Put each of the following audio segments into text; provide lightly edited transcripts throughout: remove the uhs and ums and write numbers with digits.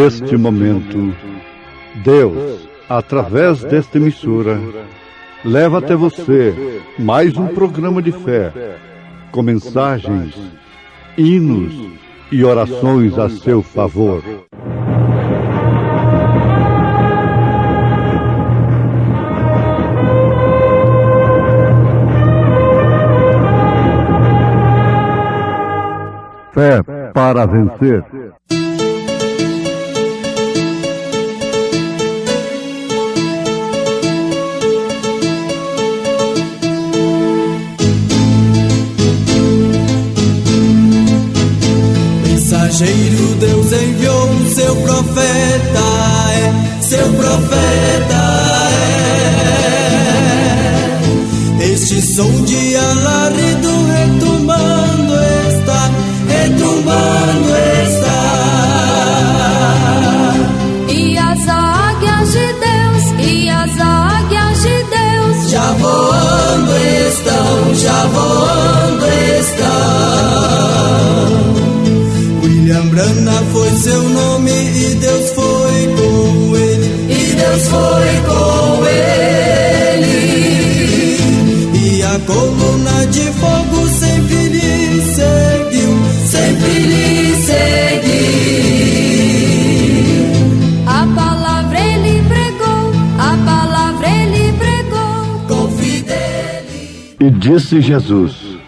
neste momento, Deus, através desta emissora, leva até você mais um programa de fé, com mensagens, hinos e orações a seu favor. Fé para vencer. Mensageiro, Deus enviou o seu profeta, seu profeta é. Este som de alarido retumbando está, retumbando está. E as águias de Deus, e as águias de Deus, já voando estão, já voando estão. William Branham foi seu nome e Deus foi com ele, e Deus foi com ele. E a coluna de fogo sempre lhe seguiu, sempre lhe seguiu. a palavra ele pregou, a palavra ele pregou, com fidelidade. E disse Jesus: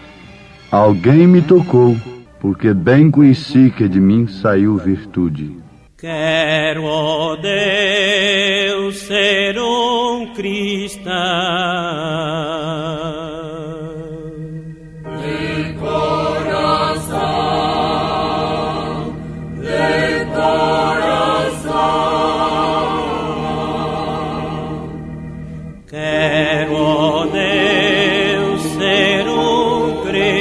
alguém me tocou, porque bem conheci que de mim saiu virtude. Quero, ó Deus, ser um cristão. De coração, de coração. Quero, ó Deus, ser um cristão.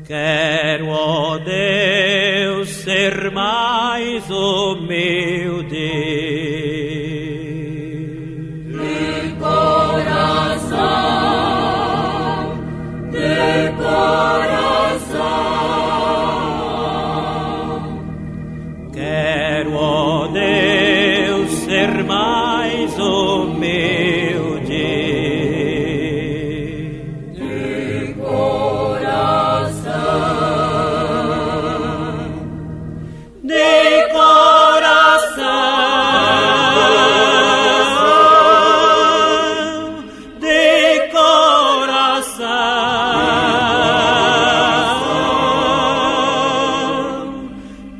Quero, ó Deus, ser mais humilde. De coração, de coração. Quero, ó Deus, ser mais humilde.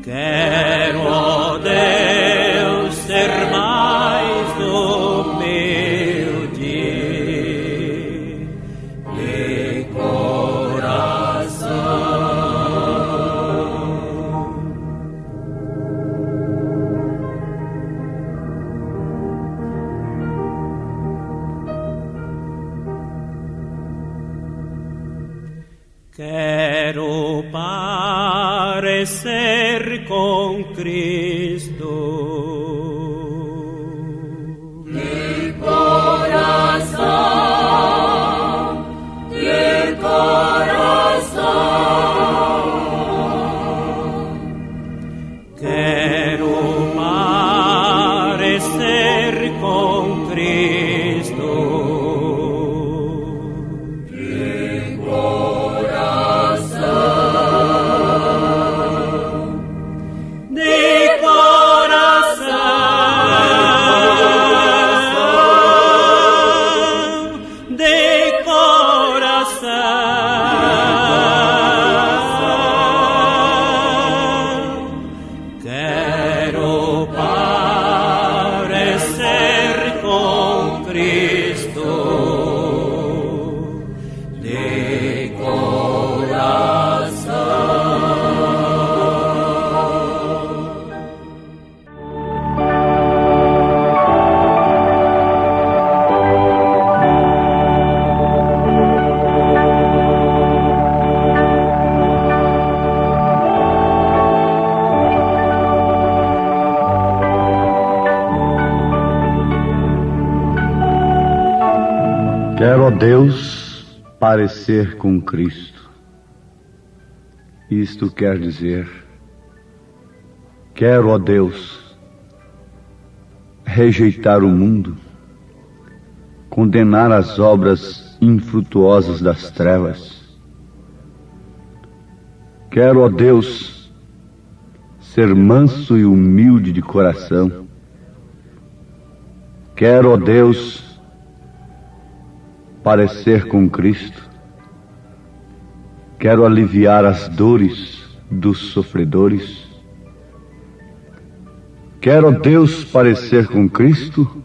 Quero, ó Deus, ser mais humilde de coração. Quero parecer com Cristo. De coração, de coração. Quero parecer com Cristo. De coração, De coração. Deus, parecer com Cristo. Isto quer dizer, quero, ó Deus, rejeitar o mundo, condenar as obras infrutuosas das trevas. Quero, ó Deus, ser manso e humilde de coração. Quero, ó Deus, parecer com Cristo. Quero aliviar as dores dos sofredores. Quero, ó Deus, parecer com Cristo.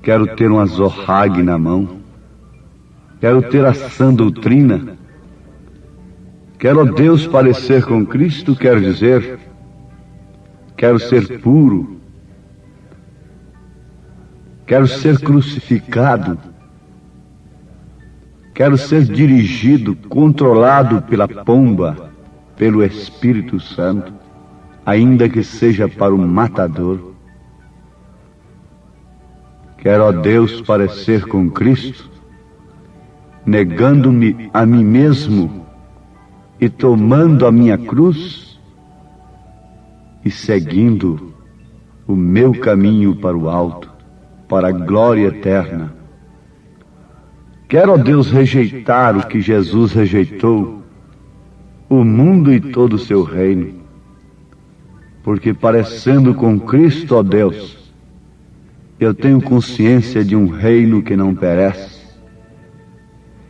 Quero ter um azorrague na mão. Quero ter a sã doutrina. Quero, ó Deus, parecer com Cristo, quero dizer, quero ser puro. Quero ser crucificado. Quero ser dirigido, controlado pela pomba, pelo Espírito Santo, ainda que seja para o matador. Quero, ó Deus, parecer com Cristo, negando-me a mim mesmo e tomando a minha cruz e seguindo o meu caminho para o alto, para a glória eterna. Quero, ó Deus, rejeitar o que Jesus rejeitou, o mundo e todo o seu reino, porque parecendo com Cristo, ó Deus, eu tenho consciência de um reino que não perece.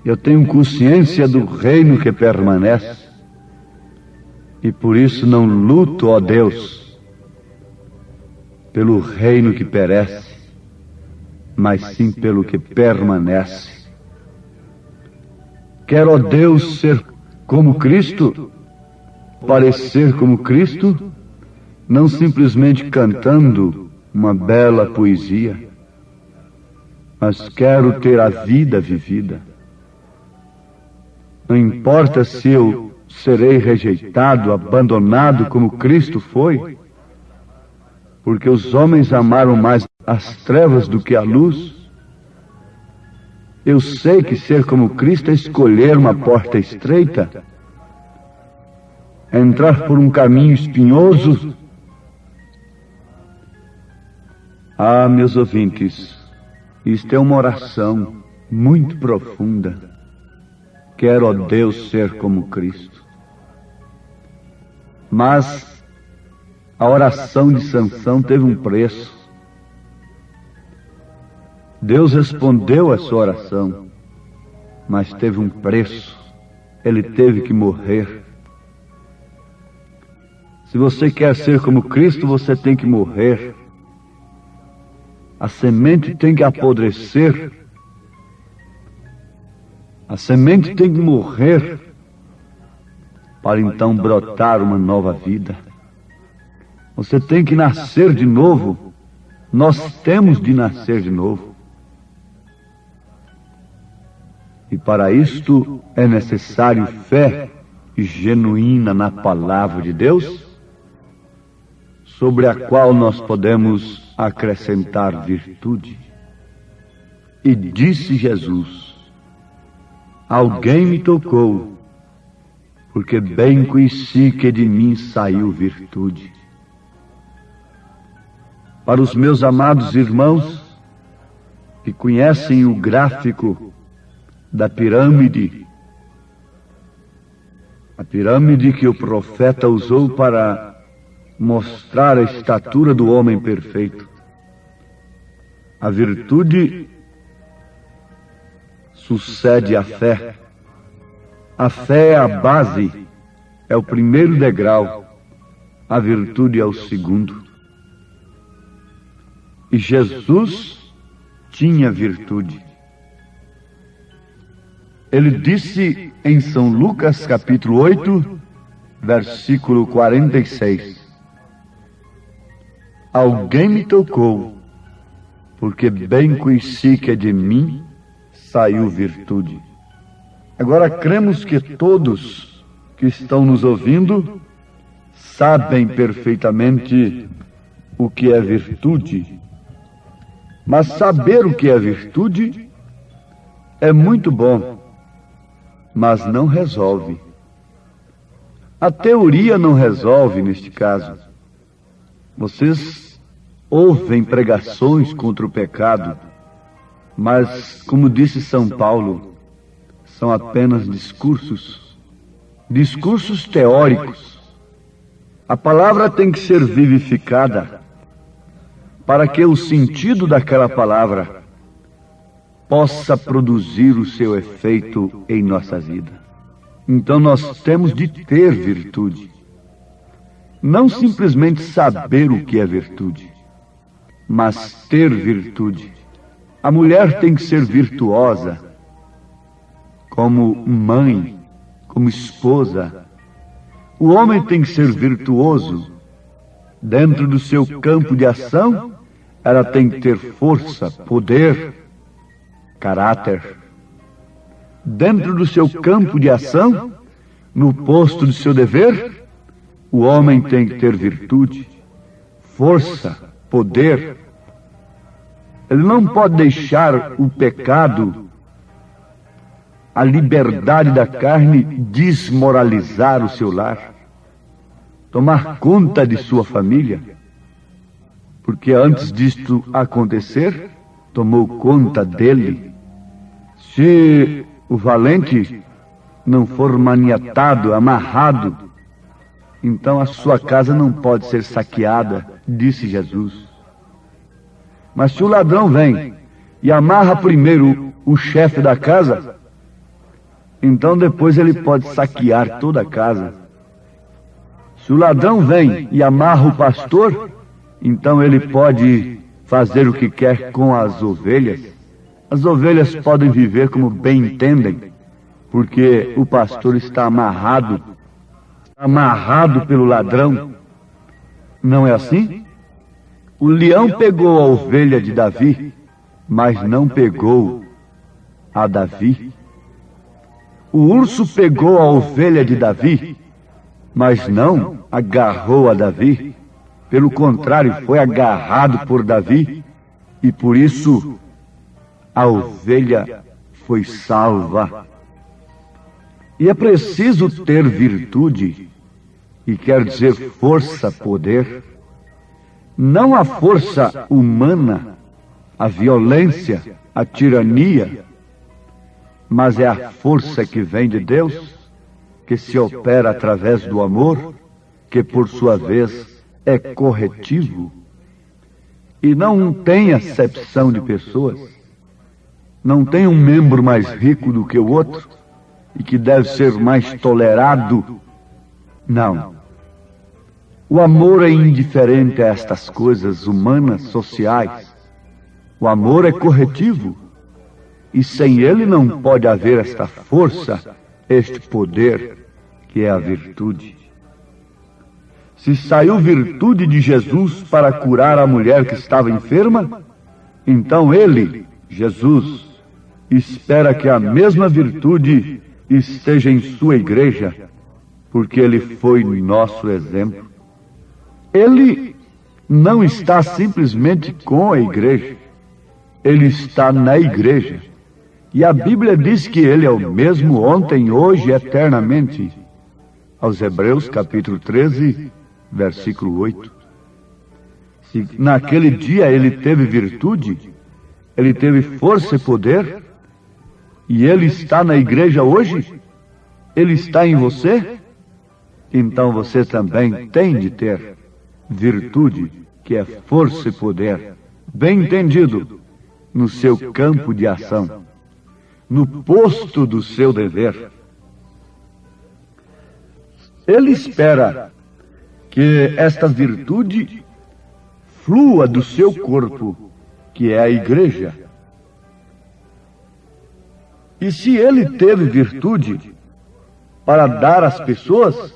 Eu tenho consciência do reino que permanece. E por isso não luto, ó Deus, pelo reino que perece, mas sim pelo que permanece. Quero, ó Deus, ser como Cristo, parecer como Cristo, não simplesmente cantando uma bela poesia, mas quero ter a vida vivida. Não importa se eu serei rejeitado, abandonado como Cristo foi, porque os homens amaram mais as trevas do que a luz. Eu sei que ser como Cristo é escolher uma porta estreita, é entrar por um caminho espinhoso. Ah, meus ouvintes, isto é uma oração muito profunda. Quero, ó Deus, ser como Cristo. Mas a oração de Sansão teve um preço. Deus respondeu a sua oração, mas teve um preço. Ele teve que morrer. Se você quer ser como Cristo, você tem que morrer. A semente tem que apodrecer. A semente tem que morrer para então brotar uma nova vida. Você tem que nascer de novo. Nós temos de nascer de novo. E para isto é necessário fé genuína na palavra de Deus, sobre a qual nós podemos acrescentar virtude. E disse Jesus: alguém me tocou, porque bem conheci que de mim saiu virtude. Para os meus amados irmãos que conhecem o gráfico da pirâmide, a pirâmide que o profeta usou para mostrar a estatura do homem perfeito, a virtude sucede à fé. A fé é a base, é o primeiro degrau, a virtude é o segundo. E Jesus tinha virtude. Ele disse em São Lucas capítulo 8, versículo 46, alguém me tocou, porque bem conheci que de mim saiu virtude. Agora cremos que todos que estão nos ouvindo sabem perfeitamente o que é virtude. Mas saber o que é virtude é muito bom, mas não resolve. A teoria não resolve neste caso. Vocês ouvem pregações contra o pecado, mas, como disse São Paulo, são apenas discursos teóricos. A palavra tem que ser vivificada para que o sentido daquela palavra possa produzir o seu efeito em nossa vida. Então nós temos de ter virtude. Não simplesmente saber o que é virtude, mas ter virtude. A mulher tem que ser virtuosa, como mãe, como esposa. O homem tem que ser virtuoso. Dentro do seu campo de ação, ela tem que ter força, poder, caráter. Dentro do seu campo de ação, no posto do seu dever, o homem tem que ter virtude, força, poder. Ele não pode deixar o pecado, a liberdade da carne, desmoralizar o seu lar, tomar conta de sua família, porque antes disto acontecer, tomou conta dele. Se o valente não for maniatado, amarrado, então a sua casa não pode ser saqueada, disse Jesus. Mas se o ladrão vem e amarra primeiro o chefe da casa, então depois ele pode saquear toda a casa. Se o ladrão vem e amarra o pastor, então ele pode fazer o que quer com as ovelhas. As ovelhas podem viver como bem entendem, porque o pastor está amarrado pelo ladrão. Não é assim? O leão pegou a ovelha de Davi, mas não pegou a Davi. O urso pegou a ovelha de Davi, mas não agarrou a Davi. Pelo contrário, foi agarrado por Davi, e por isso a ovelha foi salva. E é preciso ter virtude, e quer dizer força, poder. Não a força humana, a violência, a tirania, mas é a força que vem de Deus, que se opera através do amor, que por sua vez é corretivo e não tem acepção de pessoas. Não tem um membro mais rico do que o outro e que deve ser mais tolerado. Não. O amor é indiferente a estas coisas humanas, sociais. O amor é corretivo. E sem ele não pode haver esta força, este poder, que é a virtude. Se saiu virtude de Jesus para curar a mulher que estava enferma, então ele, Jesus, espera que a mesma virtude esteja em sua igreja, porque ele foi nosso exemplo. Ele não está simplesmente com a igreja, ele está na igreja. E a Bíblia diz que ele é o mesmo ontem, hoje e eternamente. Aos Hebreus, capítulo 13, versículo 8. Se naquele dia ele teve virtude, ele teve força e poder, e ele está na igreja hoje, ele está em você, então você também tem de ter virtude, que é força e poder, bem entendido, no seu campo de ação, no posto do seu dever. Ele espera que esta virtude flua do seu corpo, que é a igreja. E se ele teve virtude para dar às pessoas,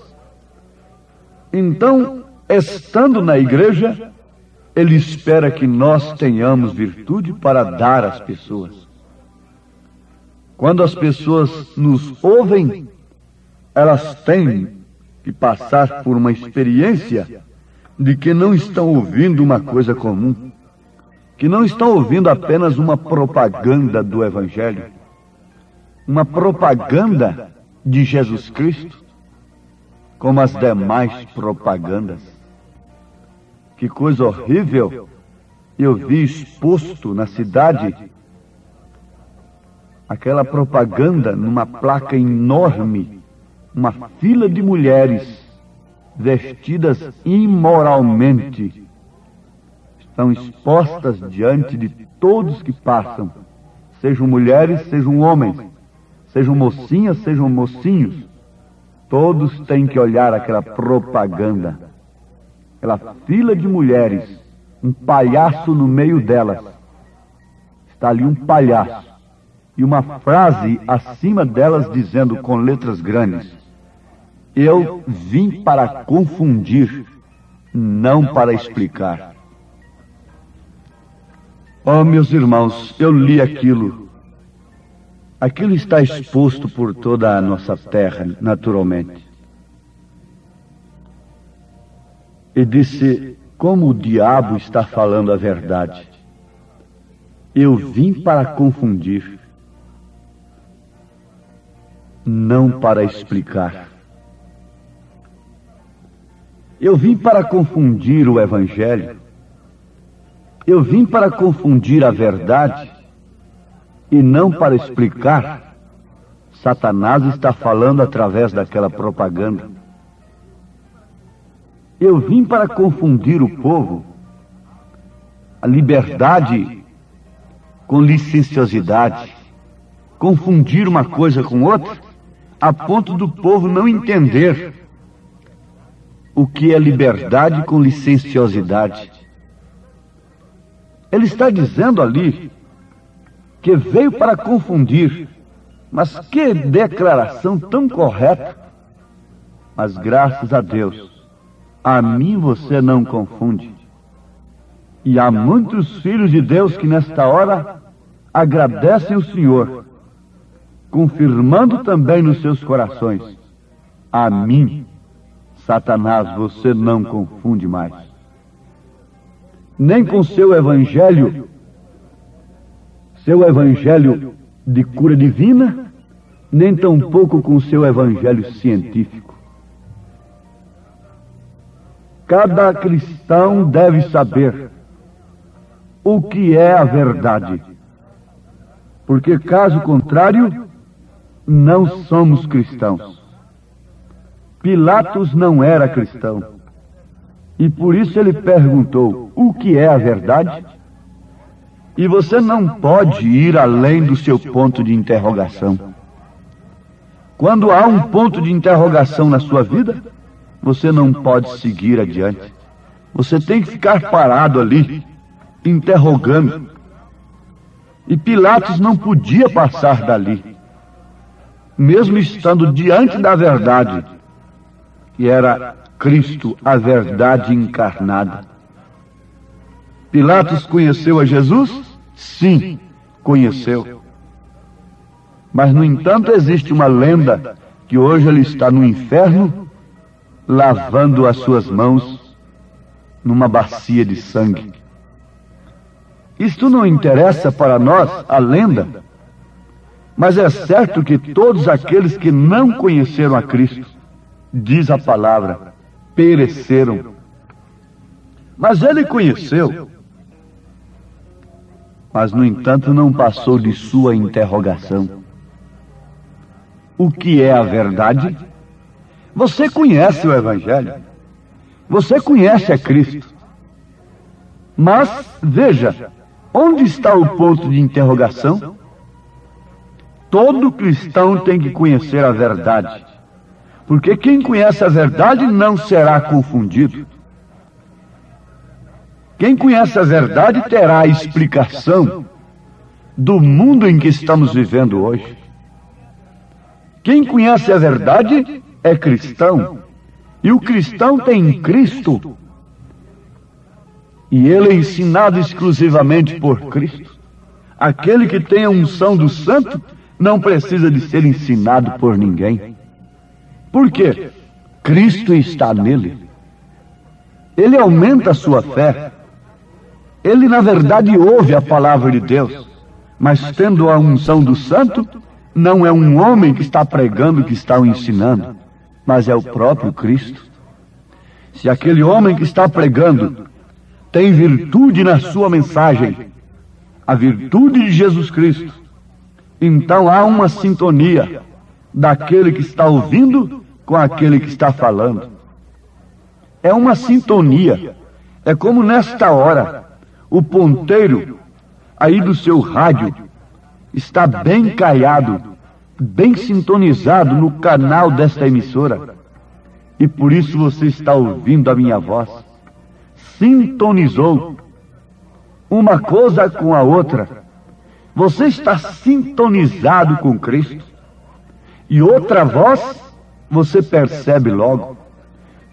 então, estando na igreja, ele espera que nós tenhamos virtude para dar às pessoas. Quando as pessoas nos ouvem, elas têm que passar por uma experiência de que não estão ouvindo uma coisa comum, que não estão ouvindo apenas uma propaganda do Evangelho, uma propaganda de Jesus Cristo, como as demais propagandas. Que coisa horrível eu vi exposto na cidade, aquela propaganda numa placa enorme, uma fila de mulheres vestidas imoralmente, estão expostas diante de todos que passam, sejam mulheres, sejam homens, sejam mocinhas, sejam mocinhos, todos têm que olhar aquela propaganda, aquela fila de mulheres, um palhaço no meio delas. Está ali um palhaço e uma frase acima delas dizendo com letras grandes: eu vim para confundir, não para explicar. Oh, meus irmãos, eu li aquilo. Aquilo está exposto por toda a nossa terra, naturalmente. E disse: como o diabo está falando a verdade. Eu vim para confundir, não para explicar. Eu vim para confundir o Evangelho. Eu vim para confundir a verdade e não para explicar. Satanás está falando através daquela propaganda. Eu vim para confundir o povo, a liberdade com licenciosidade, confundir uma coisa com outra, a ponto do povo não entender o que é liberdade com licenciosidade. Ele está dizendo ali que veio para confundir, mas que declaração tão correta. Mas graças a Deus, a mim você não confunde. E há muitos filhos de Deus que nesta hora agradecem o Senhor, confirmando também nos seus corações: a mim, Satanás, você não confunde mais. Nem com seu evangelho de cura divina, nem tampouco com seu evangelho científico. Cada cristão deve saber o que é a verdade, porque caso contrário, não somos cristãos. Pilatos não era cristão, e por isso ele perguntou: o que é a verdade? E você não pode ir além do seu ponto de interrogação. Quando há um ponto de interrogação na sua vida, você não pode seguir adiante. Você tem que ficar parado ali, interrogando. E Pilatos não podia passar dali, mesmo estando diante da verdade, que era Cristo, a verdade encarnada. Pilatos conheceu a Jesus? Sim, conheceu. Mas, no entanto, existe uma lenda que hoje ele está no inferno, lavando as suas mãos numa bacia de sangue. Isto não interessa para nós, a lenda, mas é certo que todos aqueles que não conheceram a Cristo, diz a palavra, pereceram. Mas ele conheceu, mas no entanto não passou de sua interrogação. O que é a verdade? Você conhece o Evangelho, você conhece a Cristo, mas veja, onde está o ponto de interrogação? Todo cristão tem que conhecer a verdade, porque quem conhece a verdade não será confundido. Quem conhece a verdade terá a explicação do mundo em que estamos vivendo hoje. Quem conhece a verdade é cristão, e o cristão tem Cristo, e ele é ensinado exclusivamente por Cristo. Aquele que tem a unção do Santo não precisa de ser ensinado por ninguém. Por quê? Cristo está nele. Ele aumenta a sua fé. Ele, na verdade, ouve a palavra de Deus, mas tendo a unção do Santo, não é um homem que está pregando, que está o ensinando, mas é o próprio Cristo. Se aquele homem que está pregando tem virtude na sua mensagem, a virtude de Jesus Cristo, então há uma sintonia daquele que está ouvindo com aquele que está falando. É uma sintonia. É como nesta hora, o ponteiro aí do seu rádio está bem caiado, bem sintonizado no canal desta emissora. E por isso você está ouvindo a minha voz. Sintonizou uma coisa com a outra. Você está sintonizado com Cristo. E outra voz, você percebe logo.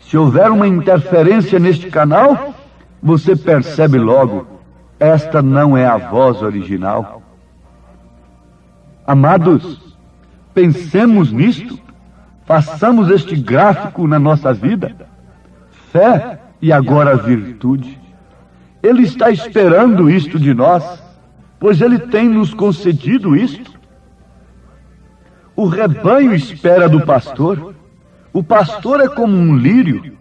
Se houver uma interferência neste canal, você percebe logo. Esta não é a voz original. Amados, pensemos nisto. Façamos este gráfico na nossa vida. Fé e agora virtude. Ele está esperando isto de nós, pois Ele tem nos concedido isto. O rebanho espera do pastor. O pastor é como um lírio.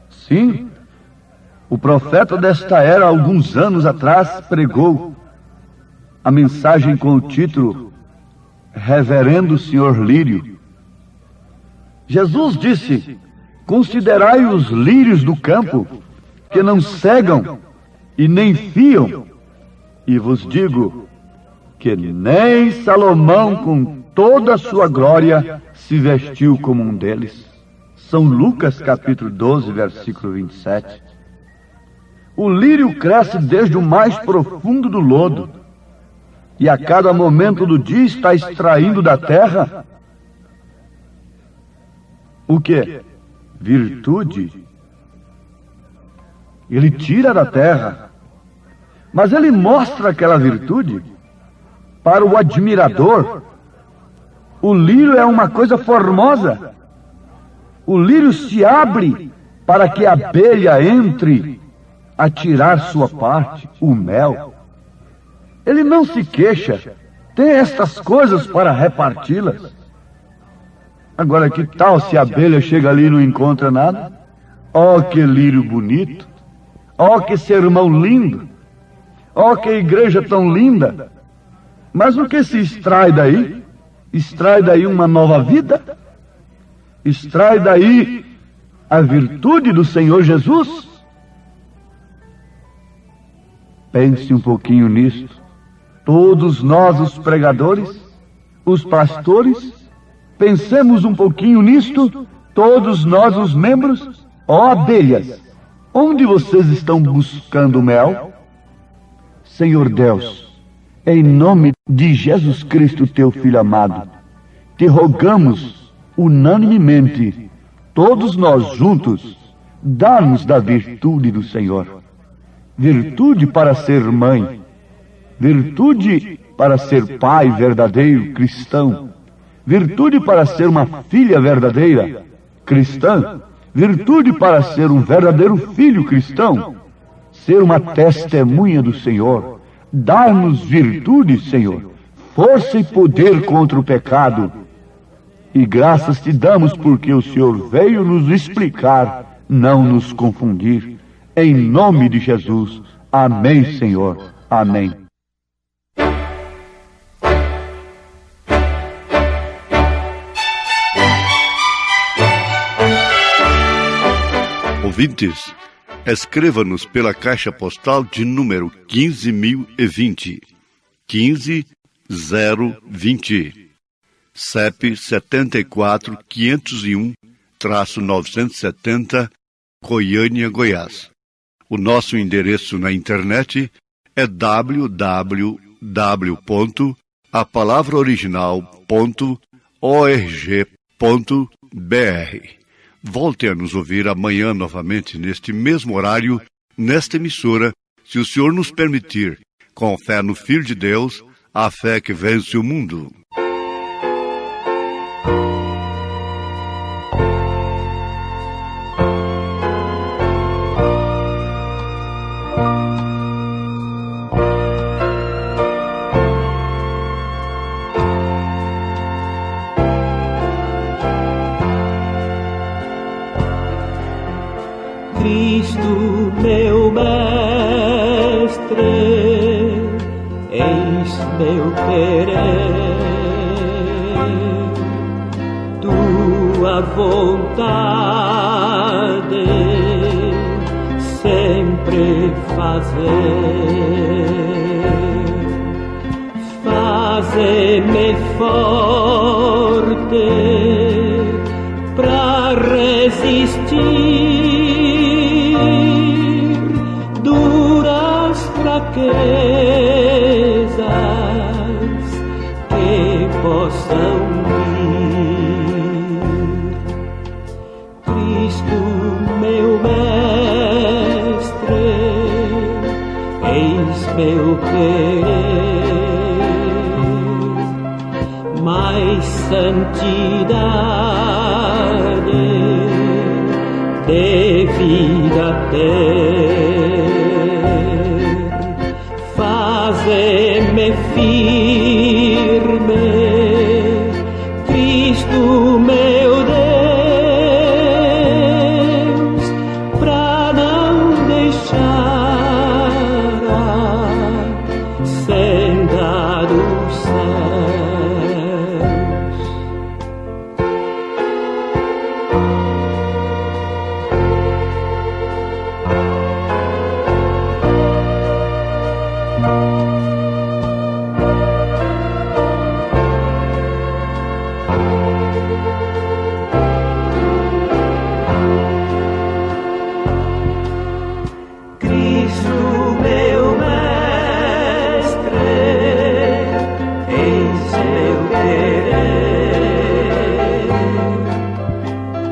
Sim, o profeta desta era, alguns anos atrás, pregou a mensagem com o título Reverendo Senhor Lírio. Jesus disse: considerai os lírios do campo, que não cegam e nem fiam, e vos digo que nem Salomão, com toda a sua glória, se vestiu como um deles. São Lucas capítulo 12, versículo 27. O lírio cresce desde o mais profundo do lodo, e a cada momento do dia está extraindo da terra o quê? Virtude. Ele tira da terra, mas ele mostra aquela virtude para o admirador. O lírio é uma coisa formosa. O lírio se abre para que a abelha entre a tirar sua parte, o mel. Ele não se queixa, tem estas coisas para reparti-las. Agora, que tal se a abelha chega ali e não encontra nada? Oh, que lírio bonito! Oh, que sermão lindo! Oh, que igreja tão linda! Mas o que se extrai daí? Extrai daí uma nova vida? Extrai daí a virtude do Senhor Jesus? Pense um pouquinho nisto. Todos nós, os pregadores, os pastores, pensemos um pouquinho nisto, todos nós, os membros. Ó abelhas, onde vocês estão buscando mel? Senhor Deus, em nome de Jesus Cristo, teu Filho amado, te rogamos unanimemente, todos nós juntos, dá-nos da virtude do Senhor. Virtude para ser mãe, virtude para ser pai verdadeiro, cristão, virtude para ser uma filha verdadeira, cristã, virtude para ser um verdadeiro filho cristão, ser uma testemunha do Senhor. Dar-nos virtude, Senhor, força e poder contra o pecado. E graças te damos porque o Senhor veio nos explicar, não nos confundir. Em nome de Jesus. Amém, Senhor. Amém. Ouvintes, escreva-nos pela caixa postal de número 15.020, 15020, CEP 74.501-970, Goiânia, Goiás. O nosso endereço na internet é www.apalavraoriginal.org.br. Volte a nos ouvir amanhã novamente, neste mesmo horário, nesta emissora, se o Senhor nos permitir, com fé no Filho de Deus, a fé que vence o mundo. Cristo, meu mestre, eis meu querer, tua vontade sempre fazer, faze-me forte pra resistir duras fraquezas que possam vir. Cristo, meu mestre, eis meu querer, mais santidade de vida ter, faze-me firme, Cristo meu Deus, pra não deixar a senda dos céus. Cristo, meu mestre, eis meu querer,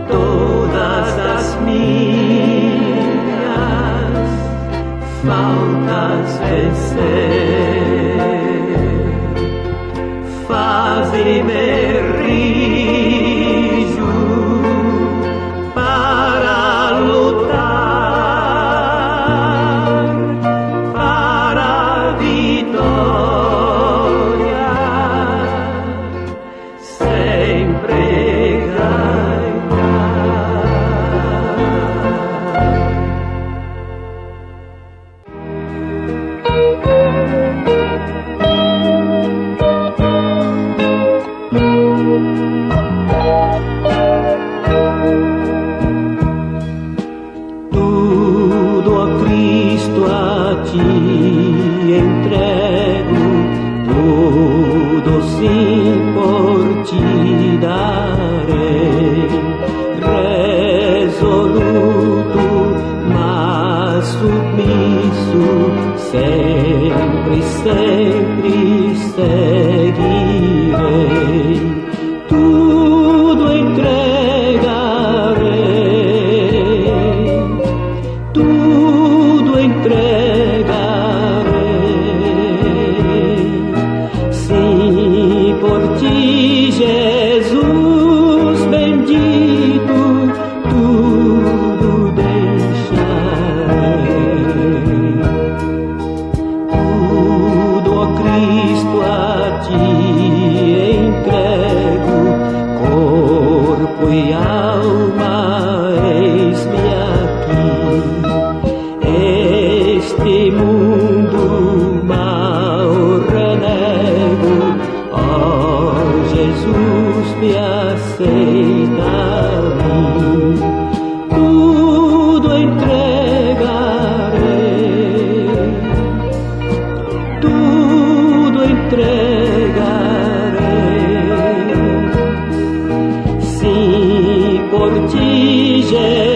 todas as minhas faltas vencer, faze-me rijo para lutar, para a vitória sempre ganhar. Tudo, ó Cristo, a ti entrego, tudo sim por ti darei, resoluto, mas submisso, sempre, sempre seguirei, tudo entregarei, tudo entregarei, sim, por ti, Jesus bendito, tudo deixarei, tudo, ó Cristo, a ti entrego, corpo e alma, eis-me aqui, este mundo mal renego, ó Jesus, me aceita a mim, tudo entregarei, tudo entregarei, sim, por ti, Jesus.